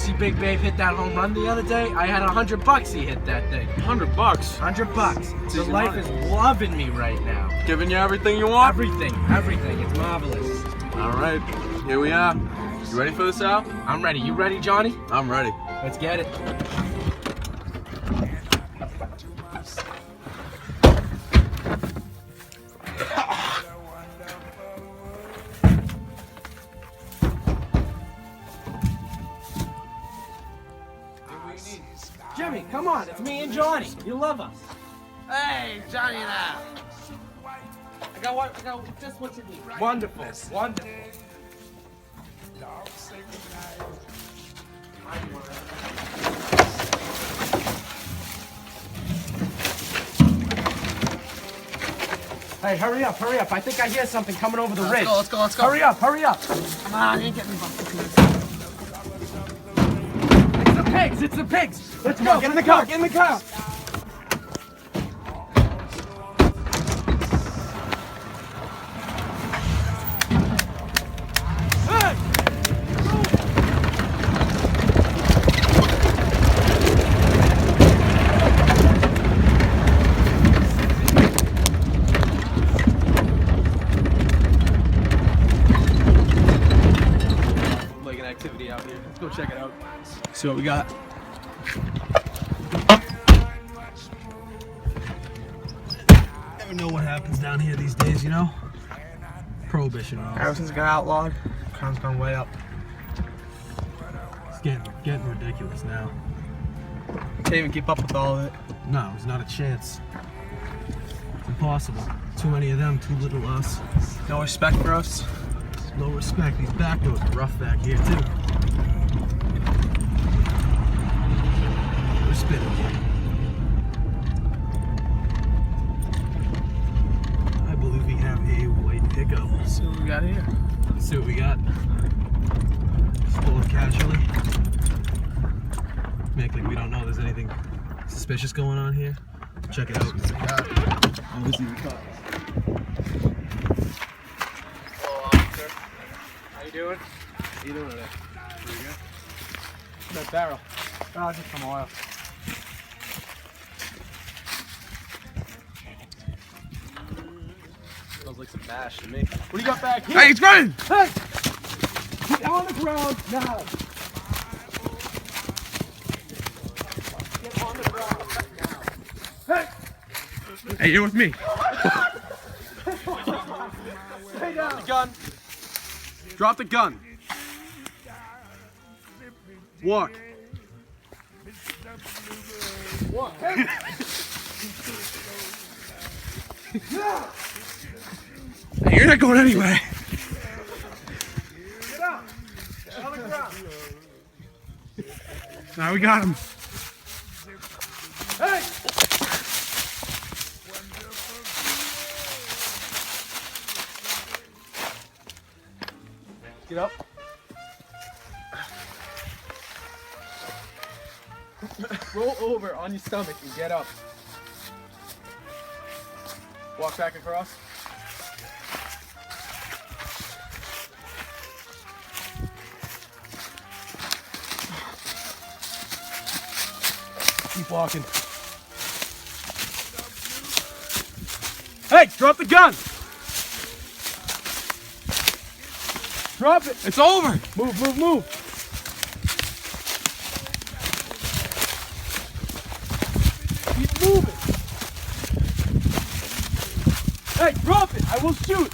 See Big Babe hit that home run the other day? I had $100 he hit that thing. $100? $100. The life is loving me right now. Giving you everything you want? Everything. It's marvelous. All right, here we are. You ready for this, Al? I'm ready. You ready, Johnny? I'm ready. Let's get it. Jimmy, come on. It's me and Johnny. You love us. Hey, Johnny now. I got just what you need. Wonderful. Hey, hurry up. I think I hear something coming over the ridge. Let's go. Hurry up. Come on, you ain't getting me bumped. It's the pigs. Let's go. Get in the car. Like an activity out here. Let's go check it out. See what we got. Never know what happens down here these days, you know? Prohibition and all. Ever since it got outlawed, crime's gone way up. It's getting ridiculous now. Can't even keep up with all of it. No, there's not a chance. It's impossible. Too many of them, too little us. No respect for us. No respect. These back doors are rough back here too. We're spinning. I believe we have a white pickup. Let's see what we got here. Let's see what we got. Just pull it casually. Make like we don't know there's anything suspicious going on here. Check it out. Obviously we caught. How you doing? How you doing today? Pretty good. That barrel. Oh, just some oil. Smells like some mash to me. What do you got back here? Hey, it's running! Hey! Get on the ground now! Get on the ground now! Hey! Hey, you're with me. Stay down! The gun. Drop the gun. Walk. Walk! Hey! Hey, you're not going anywhere. Get up! Get on the ground! Now we got him. Hey! Get up. Roll over on your stomach and get up. Walk back across. Keep walking. Hey, drop the gun. Drop it. It's over. Move! Keep moving. Hey, drop it! I will shoot!